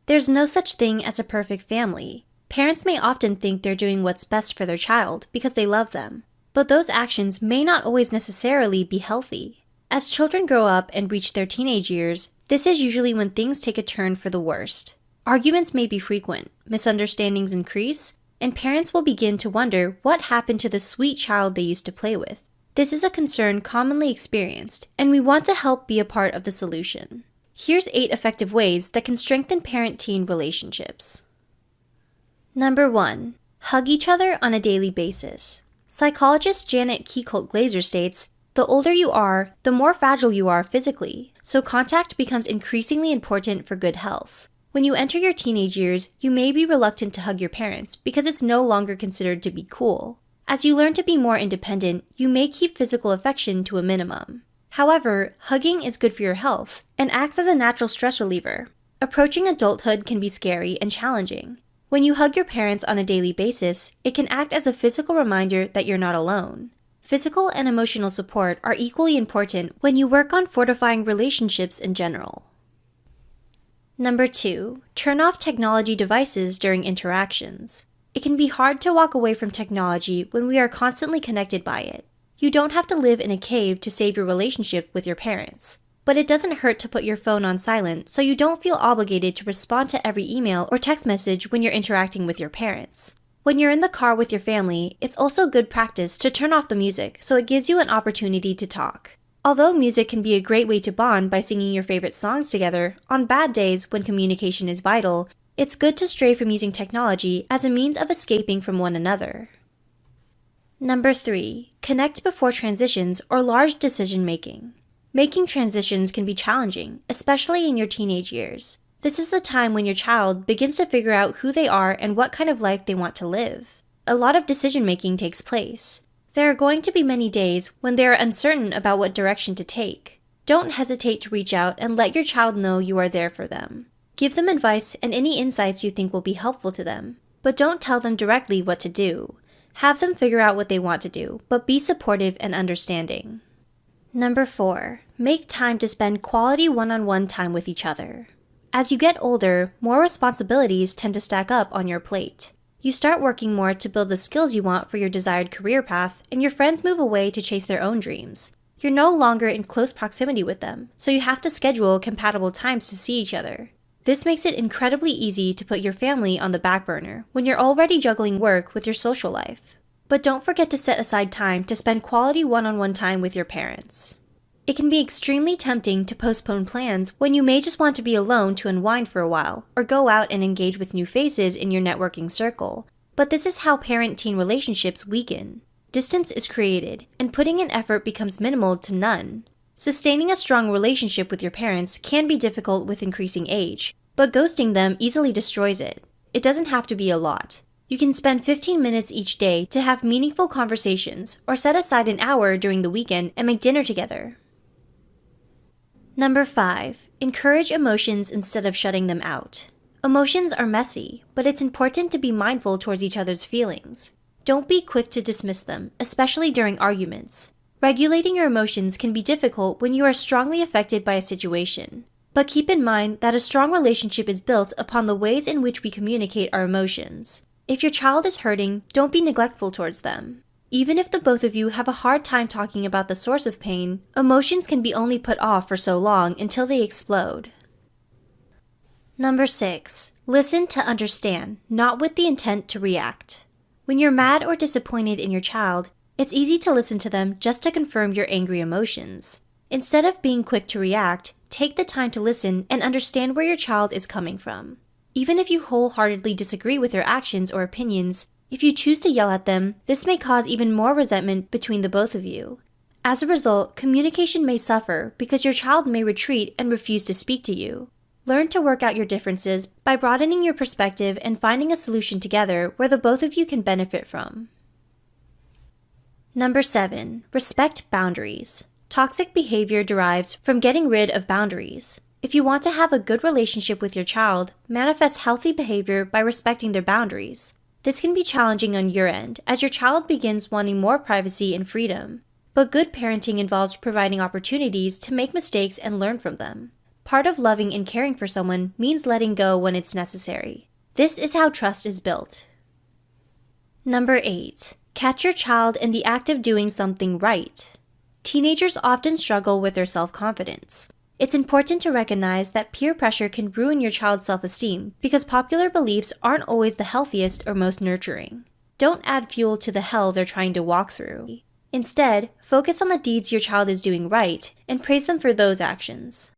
There's no such thing as a perfect family. Parents may often think they're doing what's best for their child because they love them, but those actions may not always necessarily be healthy. As children grow up and reach their teenage years, this is usually when things take a turn for the worst. Arguments may be frequent, misunderstandings increase, and parents will begin to wonder what happened to the sweet child they used to play with. This is a concern commonly experienced, and we want to help be a part of the solution. Here's 8 effective ways that can strengthen parent-teen relationships. Number 1. Hug each other on a daily basis. Psychologist Janet Kiecolt-Glaser states, "The older you are, the more fragile you are physically, so contact becomes increasingly important for good health. When you enter your teenage years, you may be reluctant to hug your parents because it's no longer considered to be cool. As you learn to be more independent, you may keep physical affection to a minimum. However, hugging is good for your health and acts as a natural stress reliever. Approaching adulthood can be scary and challenging. When you hug your parents on a daily basis, it can act as a physical reminder that you're not alone. Physical and emotional support are equally important when you work on fortifying relationships in general." Number 2. Turn off technology devices during interactions. It can be hard to walk away from technology when we are constantly connected by it. You don't have to live in a cave to save your relationship with your parents, but it doesn't hurt to put your phone on silent so you don't feel obligated to respond to every email or text message when you're interacting with your parents. When you're in the car with your family, it's also good practice to turn off the music so it gives you an opportunity to talk. Although music can be a great way to bond by singing your favorite songs together, on bad days when communication is vital, it's good to stray from using technology as a means of escaping from one another. Number 3. Connect before transitions or large decision-making. Making transitions can be challenging, especially in your teenage years. This is the time when your child begins to figure out who they are and what kind of life they want to live. A lot of decision-making takes place. There are going to be many days when they are uncertain about what direction to take. Don't hesitate to reach out and let your child know you are there for them. Give them advice and any insights you think will be helpful to them, but don't tell them directly what to do. Have them figure out what they want to do, but be supportive and understanding. Number 4. Make time to spend quality one-on-one time with each other. As you get older, more responsibilities tend to stack up on your plate. You start working more to build the skills you want for your desired career path, and your friends move away to chase their own dreams. You're no longer in close proximity with them, so you have to schedule compatible times to see each other. This makes it incredibly easy to put your family on the back burner when you're already juggling work with your social life. But don't forget to set aside time to spend quality one-on-one time with your parents. It can be extremely tempting to postpone plans when you may just want to be alone to unwind for a while, or go out and engage with new faces in your networking circle. But this is how parent-teen relationships weaken. Distance is created, and putting in effort becomes minimal to none. Sustaining a strong relationship with your parents can be difficult with increasing age, but ghosting them easily destroys it. It doesn't have to be a lot. You can spend 15 minutes each day to have meaningful conversations, or set aside an hour during the weekend and make dinner together. Number 5. Encourage emotions instead of shutting them out. Emotions are messy, but it's important to be mindful towards each other's feelings. Don't be quick to dismiss them, especially during arguments. Regulating your emotions can be difficult when you are strongly affected by a situation. But keep in mind that a strong relationship is built upon the ways in which we communicate our emotions. If your child is hurting, don't be neglectful towards them. Even if the both of you have a hard time talking about the source of pain, emotions can be only put off for so long until they explode. Number 6. Listen to understand, not with the intent to react. When you're mad or disappointed in your child, it's easy to listen to them just to confirm your angry emotions. Instead of being quick to react, take the time to listen and understand where your child is coming from. Even if you wholeheartedly disagree with their actions or opinions, if you choose to yell at them, this may cause even more resentment between the both of you. As a result, communication may suffer because your child may retreat and refuse to speak to you. Learn to work out your differences by broadening your perspective and finding a solution together where the both of you can benefit from. Number 7. Respect boundaries. Toxic behavior derives from getting rid of boundaries. If you want to have a good relationship with your child, manifest healthy behavior by respecting their boundaries. This can be challenging on your end, as your child begins wanting more privacy and freedom. But good parenting involves providing opportunities to make mistakes and learn from them. Part of loving and caring for someone means letting go when it's necessary. This is how trust is built. Number 8. Catch your child in the act of doing something right. Teenagers often struggle with their self-confidence. It's important to recognize that peer pressure can ruin your child's self-esteem because popular beliefs aren't always the healthiest or most nurturing. Don't add fuel to the hell they're trying to walk through. Instead, focus on the deeds your child is doing right and praise them for those actions.